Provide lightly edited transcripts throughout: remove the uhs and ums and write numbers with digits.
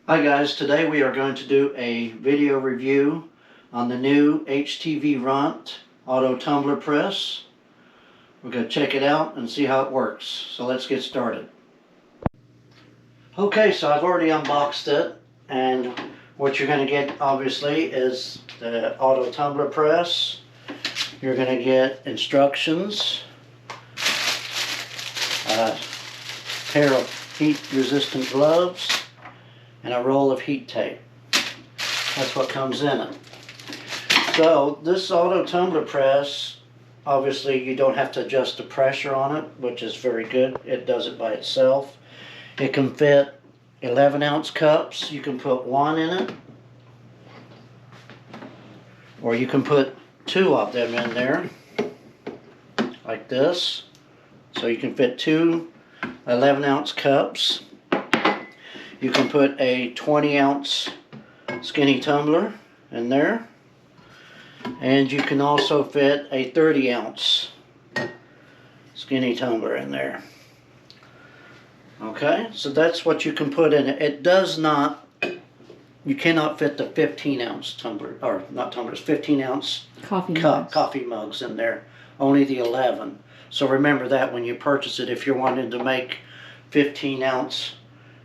Hi guys, today we are going to do a video review on the new HTVRONT Auto Tumbler Press. We're going to check it out and see how it works. So let's get started. Okay, so I've already unboxed it, and what you're going to get obviously is the Auto Tumbler Press. You're going to get instructions, a pair of heat resistant gloves, and a roll of heat tape. That's what comes in it. So this auto tumbler press, obviously you don't have to adjust the pressure on it, which is very good. It does it by itself. It can fit 11-ounce cups. You can put one in it, or you can put two of them in there like this. So you can fit two 11-ounce cups. You can put a 20-ounce skinny tumbler in there, and you can also fit a 30-ounce skinny tumbler in there. Okay, so that's what you can put in it. It does not, you cannot fit the 15-ounce tumbler, or not tumblers, 15-ounce coffee mugs in there. Only the 11. So remember that when you purchase it. If you're wanting to make 15-ounce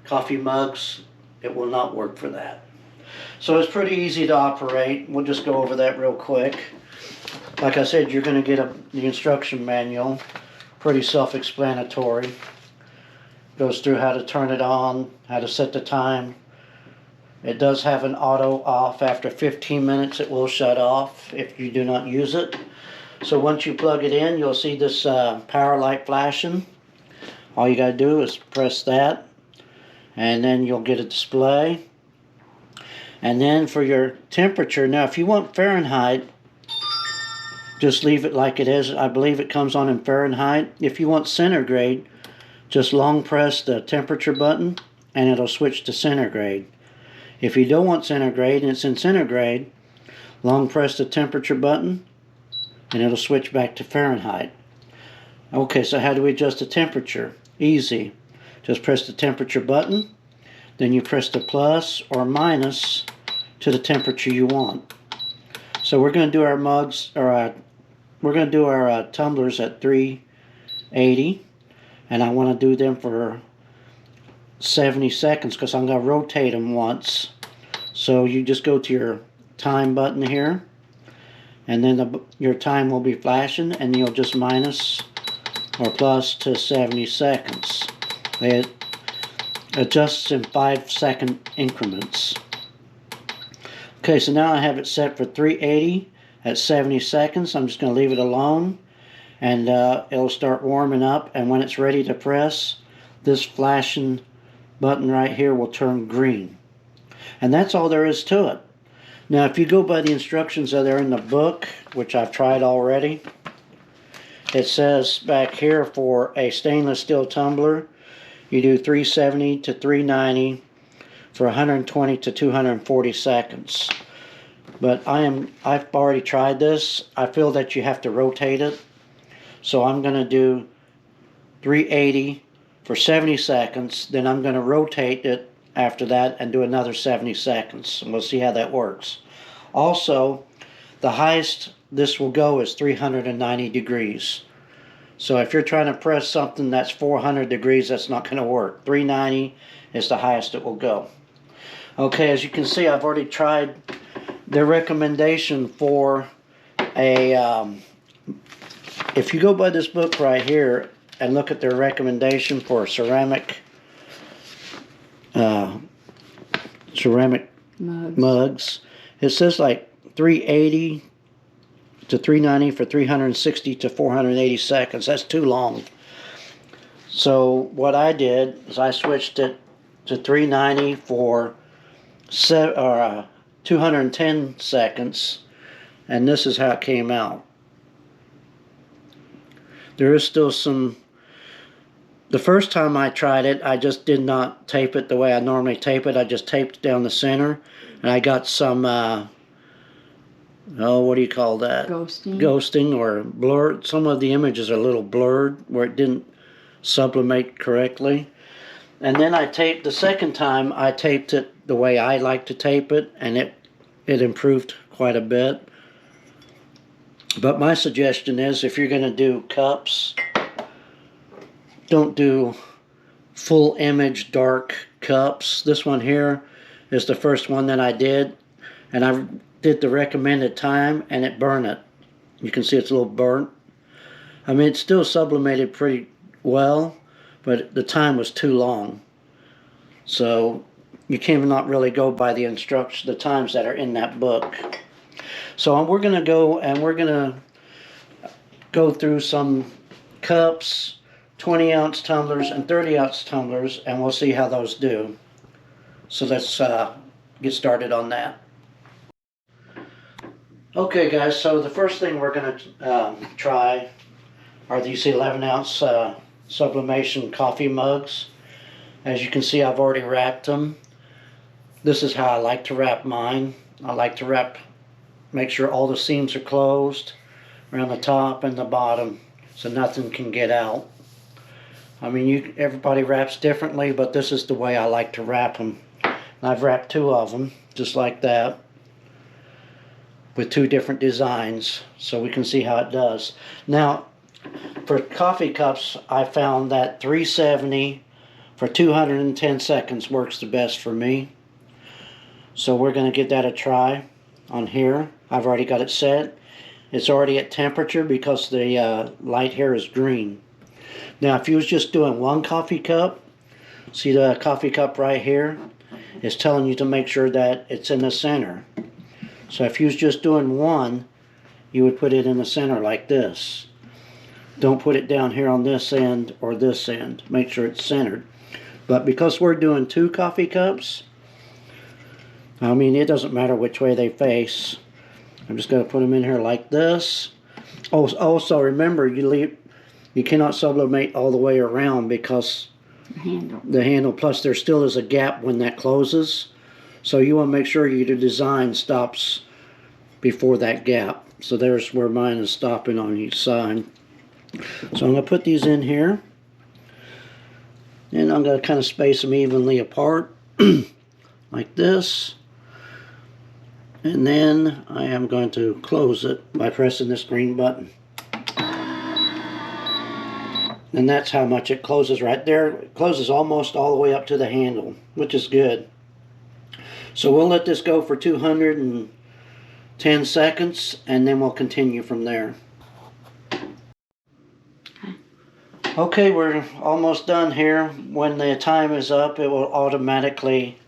coffee mugs, it will not work for that. So it's pretty easy to operate. We'll just go over that real quick. Like I said, you're going to get the instruction manual. Pretty self-explanatory. Goes through how to turn it on, how to set the time. It does have an auto off. After 15 minutes it will shut off if you do not use it. So once you plug it in, you'll see this power light flashing. All you got to do is press that, and then you'll get a display. And then for your temperature, now if you want Fahrenheit, just leave it like it is. I believe it comes on in Fahrenheit. If you want centigrade, just long press the temperature button and it'll switch to centigrade. If you don't want centigrade and it's in centigrade, long press the temperature button and it'll switch back to Fahrenheit. Okay, so how do we adjust the temperature? Easy. Just press the temperature button, then you press the plus or minus to the temperature you want. So we're going to do our mugs, or we're going to do our tumblers at 380, and I want to do them for 70 seconds because I'm going to rotate them once. So you just go to your time button here, and then your time will be flashing, and you'll just minus or plus to 70 seconds. It adjusts in 5-second increments. Okay, so now I have it set for 380 at 70 seconds. I'm just going to leave it alone, and it'll start warming up, and when it's ready to press, this flashing button right here will turn green. And that's all there is to it. Now if you go by the instructions that are in the book, which I've tried already, it says back here for a stainless steel tumbler, you do 370 to 390 for 120 to 240 seconds. But I've already tried this. I feel that you have to rotate it. So I'm going to do 380 for 70 seconds. Then I'm going to rotate it after that and do another 70 seconds. And we'll see how that works. Also, the highest this will go is 390 degrees. So if you're trying to press something that's 400 degrees, that's not going to work. 390 is the highest it will go. Okay, as you can see, I've already tried the recommendation for a, if you go by this book right here and look at their recommendation for ceramic mugs, it says like 380 to 390 for 360 to 480 seconds. That's too long. So what I did is I switched it to 390 for 210 seconds, and this is how it came out. There is still some. The first time I tried it, I just did not tape it the way I normally tape it. I just taped down the center, and I got some what do you call that? Ghosting or blurred. Some of the images are a little blurred where it didn't sublimate correctly. And then I taped, the second time I taped it the way I like to tape it, and it improved quite a bit. But my suggestion is, if you're going to do cups, don't do full image dark cups. This one here is the first one that I did, and I did the recommended time, and it burned it. You can see it's a little burnt. I mean, it's still sublimated pretty well, but the time was too long. So you cannot really go by the instructions, the times that are in that book. So we're going to go and we're going to go through some cups, 20-ounce tumblers and 30-ounce tumblers, and we'll see how those do. So let's get started on that. Okay guys, so the first thing we're going to try are these 11-ounce sublimation coffee mugs. As you can see, I've already wrapped them. This is how I like to wrap mine. I like to make sure all the seams are closed around the top and the bottom so nothing can get out. I mean, everybody wraps differently, but this is the way I like to wrap them. And I've wrapped 2 of them just like that, with 2 different designs, so we can see how it does. Now, for coffee cups, I found that 370 for 210 seconds works the best for me. So we're going to give that a try on here. I've already got it set. It's already at temperature because the light here is green. Now, if you was just doing 1 coffee cup, see the coffee cup right here? It's telling you to make sure that it's in the center. So if you was just doing 1, you would put it in the center like this. Don't put it down here on this end or this end. Make sure it's centered. But because we're doing 2 coffee cups, I mean, it doesn't matter which way they face. I'm just going to put them in here like this. Also, remember, you cannot sublimate all the way around because the handle, plus there still is a gap when that closes. So you want to make sure your design stops before that gap. So there's where mine is stopping on each side. So I'm going to put these in here. And I'm going to kind of space them evenly apart like this. And then I am going to close it by pressing this green button. And that's how much it closes right there. It closes almost all the way up to the handle, which is good. So we'll let this go for 210 seconds, and then we'll continue from there. Okay, we're almost done here. When the time is up, it will automatically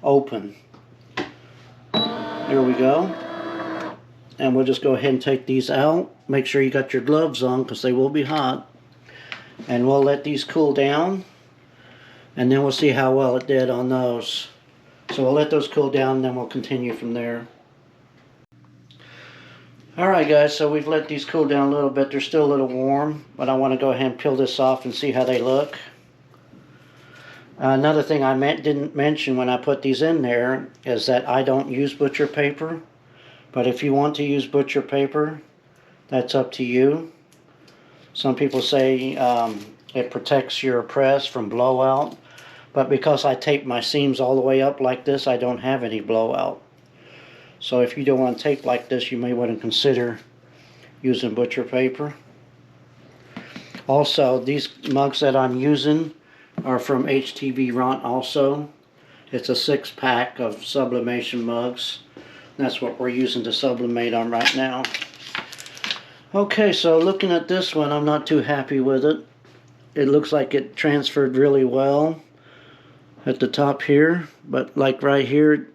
open. There we go. And we'll just go ahead and take these out. Make sure you got your gloves on because they will be hot. And we'll let these cool down, and then we'll see how well it did on those. So we'll let those cool down, and then we'll continue from there. Alright guys, so we've let these cool down a little bit. They're still a little warm, but I want to go ahead and peel this off and see how they look. Another thing I didn't mention when I put these in there is that I don't use butcher paper. But if you want to use butcher paper, that's up to you. Some people say it protects your press from blowout. But because I tape my seams all the way up like this, I don't have any blowout. So if you don't want to tape like this, you may want to consider using butcher paper. Also, these mugs that I'm using are from HTVRONT also. It's a 6-pack of sublimation mugs. That's what we're using to sublimate on right now. Okay, so looking at this one, I'm not too happy with it. It looks like it transferred really well at the top here, but like right here,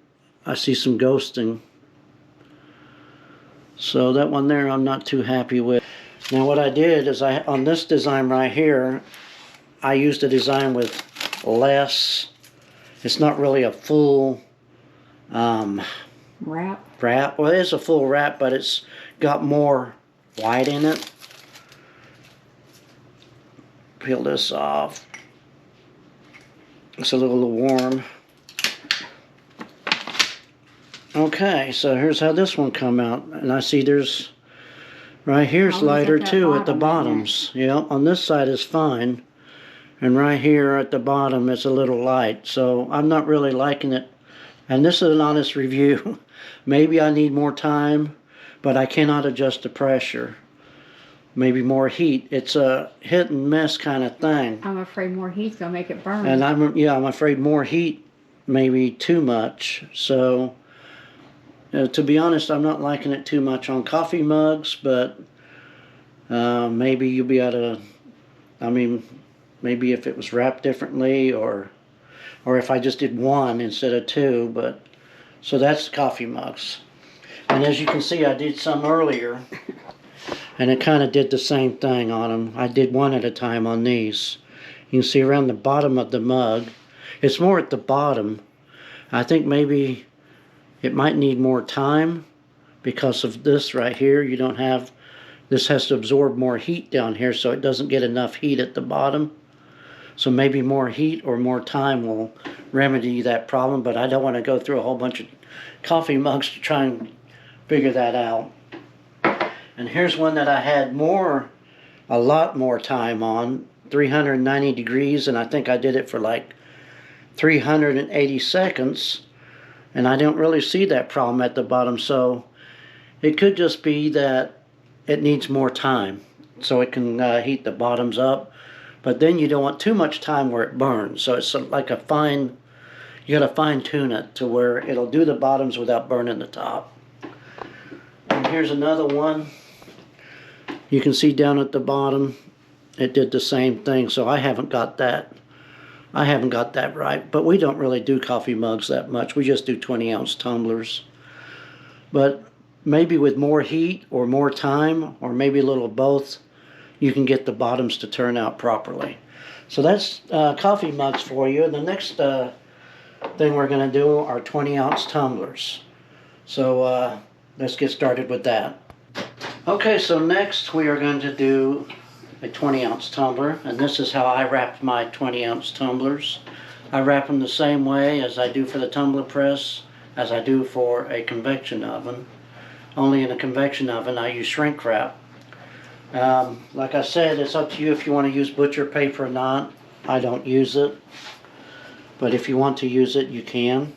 I see some ghosting. So that one there I'm not too happy with. Now what I did is on this design right here, I used a design with less, it's not really a full wrap. Well, it is a full wrap, but it's got more white in it. Peel this off. It's a little warm. Okay, so here's how this one come out. And I see there's, right here's lighter too at the bottoms. Yeah, on this side is fine. And right here at the bottom it's a little light, so I'm not really liking it. And this is an honest review. Maybe I need more time, but I cannot adjust the pressure. Maybe more heat. It's a hit and miss kind of thing. I'm afraid more heat's gonna make it burn. And I'm afraid more heat, maybe too much. So to be honest, I'm not liking it too much on coffee mugs, but maybe you'll be able to, I mean, maybe if it was wrapped differently, or if I just did one instead of two. But so that's coffee mugs. And as you can see, I did some earlier, and it kind of did the same thing on them. I did one at a time on these. You can see around the bottom of the mug. It's more at the bottom. I think maybe it might need more time because of this right here. You don't have, this has to absorb more heat down here, so it doesn't get enough heat at the bottom. So maybe more heat or more time will remedy that problem, but I don't want to go through a whole bunch of coffee mugs to try and figure that out. And here's one that I had a lot more time on, 390 degrees, and I think I did it for like 380 seconds, and I don't really see that problem at the bottom. So it could just be that it needs more time so it can heat the bottoms up, but then you don't want too much time where it burns. So it's like a fine, you got to fine tune it to where it'll do the bottoms without burning the top. And here's another one. You can see down at the bottom it did the same thing, so I haven't got that right. But we don't really do coffee mugs that much. We just do 20-ounce tumblers. But maybe with more heat or more time, or maybe a little of both, you can get the bottoms to turn out properly. So that's coffee mugs for you. And the next thing we're going to do are 20-ounce tumblers. So let's get started with that. Okay, so next we are going to do a 20-ounce tumbler, and this is how I wrapped my 20-ounce tumblers. I wrap them the same way as I do for the tumbler press, as I do for a convection oven. Only in a convection oven I use shrink wrap. Like I said, it's up to you if you want to use butcher paper or not. I don't use it, but if you want to use it, you can.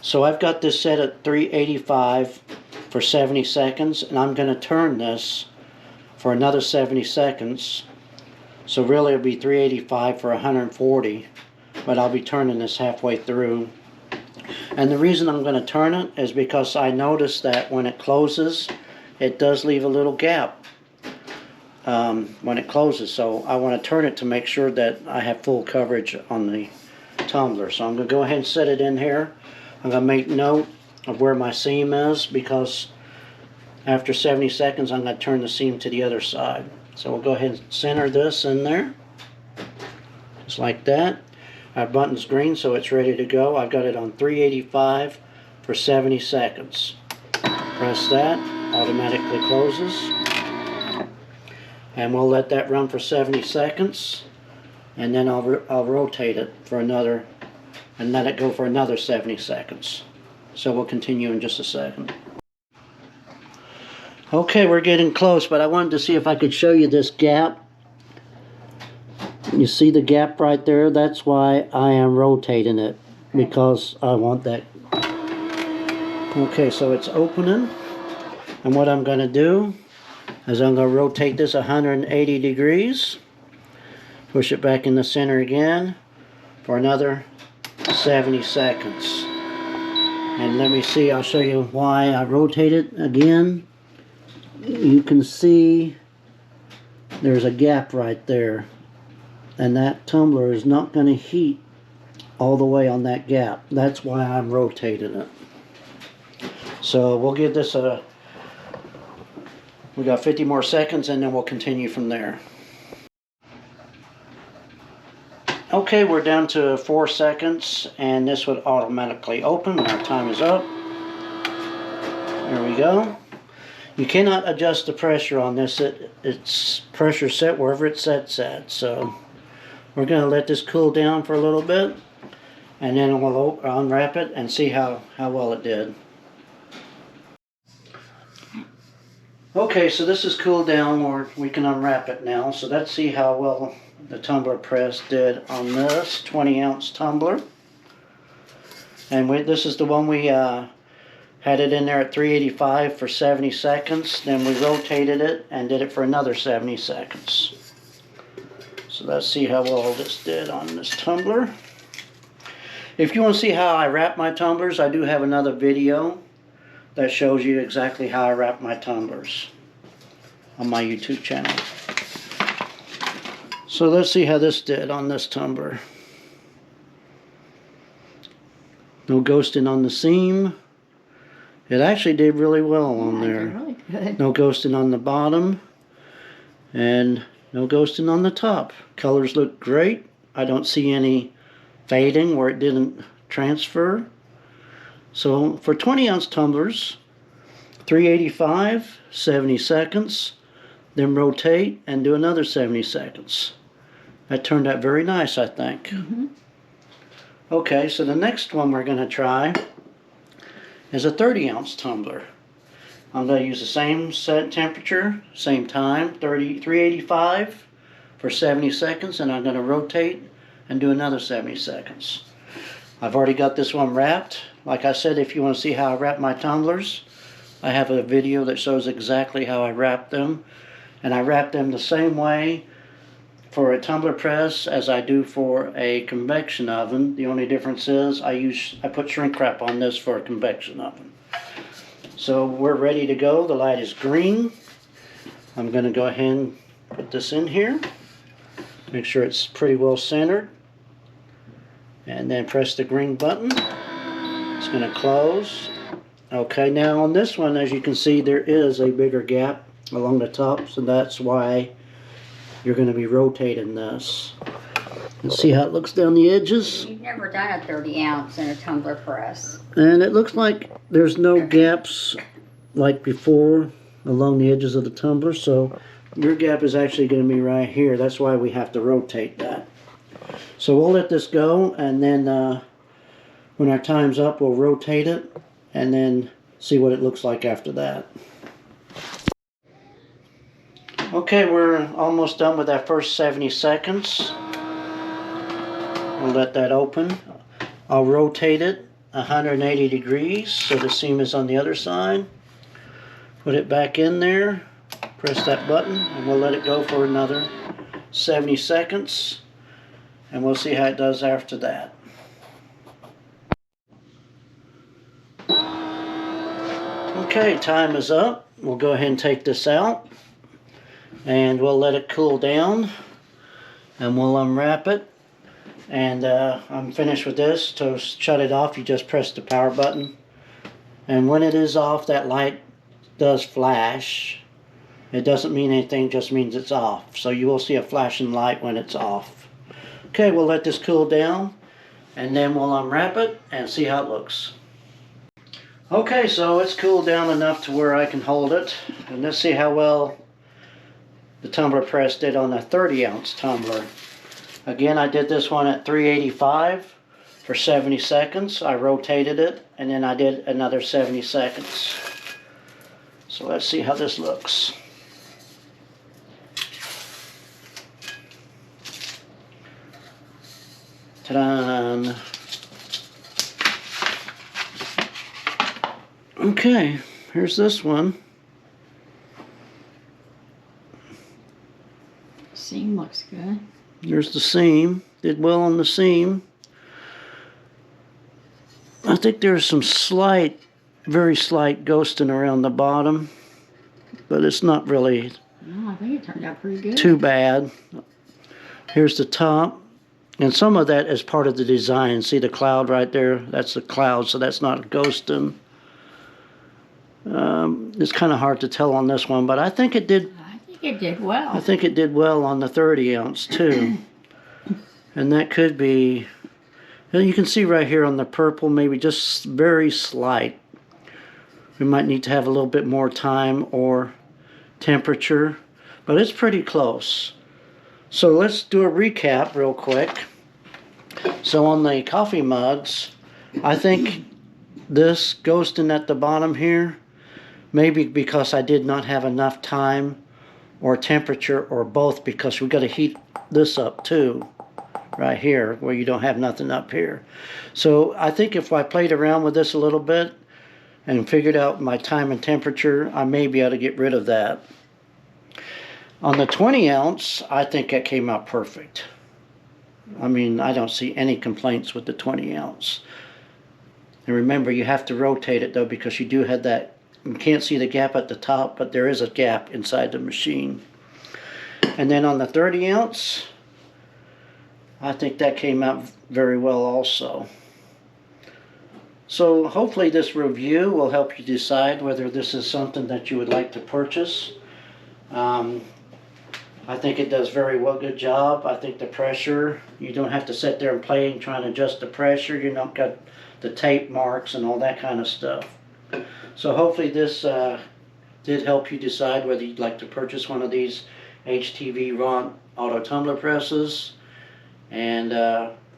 So I've got this set at 385 for 70 seconds, and I'm going to turn this for another 70 seconds. So really it'll be 385 for 140, but I'll be turning this halfway through. And the reason I'm going to turn it is because I noticed that when it closes, it does leave a little gap when it closes. So I want to turn it to make sure that I have full coverage on the tumbler. So I'm going to go ahead and set it in here. I'm going to make note of where my seam is, because after 70 seconds I'm going to turn the seam to the other side. So we'll go ahead and center this in there, just like that. Our button's green, so it's ready to go. I've got it on 385 for 70 seconds. Press that, automatically closes. And we'll let that run for 70 seconds, and then I'll rotate it for another, and let it go for another 70 seconds. So we'll continue in just a second. Okay, we're getting close, but I wanted to see if I could show you this gap. You see the gap right there? That's why I am rotating it, because I want that. Okay, so it's opening, and what I'm going to do is I'm going to rotate this 180 degrees, push it back in the center again for another 70 seconds. And let me see, I'll show you why I rotate it again. You can see there's a gap right there, and that tumbler is not going to heat all the way on that gap. That's why I'm rotating it. So we'll give this we got 50 more seconds, and then we'll continue from there. Okay, we're down to 4 seconds, and this would automatically open when our time is up. There we go. You cannot adjust the pressure on this. It's pressure set wherever it sets at. So we're going to let this cool down for a little bit, and then we'll unwrap it and see how well it did. Okay, so this is cooled down, or we can unwrap it now. So let's see how well the tumbler press did on this 20-ounce tumbler. And this is the one we had it in there at 385 for 70 seconds. Then we rotated it and did it for another 70 seconds. So let's see how well this did on this tumbler. If you want to see how I wrap my tumblers, I do have another video that shows you exactly how I wrap my tumblers on my YouTube channel. So let's see how this did on this tumbler. No ghosting on the seam. It actually did really well on there. Really good. No ghosting on the bottom. And no ghosting on the top. Colors look great. I don't see any fading where it didn't transfer. So for 20-ounce tumblers, 385, 70 seconds, then rotate and do another 70 seconds. That turned out very nice, I think. Mm-hmm. Okay, so the next one we're going to try is a 30-ounce tumbler. I'm going to use the same set temperature, same time, 385 for 70 seconds, and I'm going to rotate and do another 70 seconds. I've already got this one wrapped. Like I said, if you want to see how I wrap my tumblers, I have a video that shows exactly how I wrap them. And I wrap them the same way for a tumbler press as I do for a convection oven. The only difference is I put shrink wrap on this for a convection oven. So we're ready to go. The light is green. I'm going to go ahead and put this in here. Make sure it's pretty well centered. And then press the green button. It's going to close. Okay, now on this one, as you can see, there is a bigger gap along the top, so that's why you're going to be rotating this. Let's see how it looks down the edges. You've never done a 30-ounce in a tumbler press. And it looks like there's no gaps like before along the edges of the tumbler, so your gap is actually going to be right here. That's why we have to rotate that. So we'll let this go, and then when our time's up, we'll rotate it and then see what it looks like after that. Okay, we're almost done with that first 70 seconds. We'll let that open. I'll rotate it 180 degrees so the seam is on the other side. Put it back in there, press that button, and we'll let it go for another 70 seconds. And we'll see how it does after that. Okay, time is up. We'll go ahead and take this out. And we'll let it cool down. And we'll unwrap it. And I'm finished with this. To shut it off, you just press the power button. And when it is off, that light does flash. It doesn't mean anything, just means it's off. So you will see a flashing light when it's off. Okay, we'll let this cool down, and then we'll unwrap it and see how it looks. Okay, so it's cooled down enough to where I can hold it. And let's see how well the tumbler press did on a 30-ounce tumbler. Again, I did this one at 385 for 70 seconds. I rotated it, and then I did another 70 seconds. So let's see how this looks. Ta-da! Okay, here's this one. Seam looks good. There's the seam. Did well on the seam. I think there's some slight, very slight ghosting around the bottom, but it's not really No, I think it turned out pretty good. too bad. Here's the top. And some of that is part of the design. See the cloud right there? That's the cloud, so that's not ghosting. It's kind of hard to tell on this one, but I think it did. I think it did well. I think it did well on the 30-ounce too. And that could be. And you can see right here on the purple, maybe just very slight. We might need to have a little bit more time or temperature, but it's pretty close. So let's do a recap real quick. So on the coffee mugs, I think this ghosting at the bottom here, maybe because I did not have enough time or temperature or both, because we got to heat this up too, right here, where you don't have nothing up here. So I think if I played around with this a little bit and figured out my time and temperature, I may be able to get rid of that. On the 20 ounce, I think that came out perfect. I mean, I don't see any complaints with the 20 ounce. And remember, you have to rotate it though, because you do have that, you can't see the gap at the top, but there is a gap inside the machine. And then on the 30 ounce, I think that came out very well also. So hopefully this review will help you decide whether this is something that you would like to purchase. I think it does very well, good job. I think the pressure, you don't have to sit there and play and trying to adjust the pressure. You don't got the tape marks and all that kind of stuff. So hopefully this did help you decide whether you'd like to purchase one of these HTVRONT Auto Tumbler Presses. And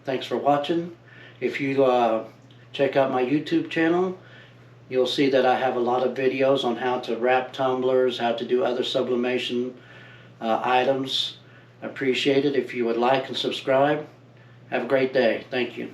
thanks for watching. If you check out my YouTube channel, you'll see that I have a lot of videos on how to wrap tumblers, how to do other sublimation items. I appreciate it if you would like and subscribe. Have a great day. Thank you.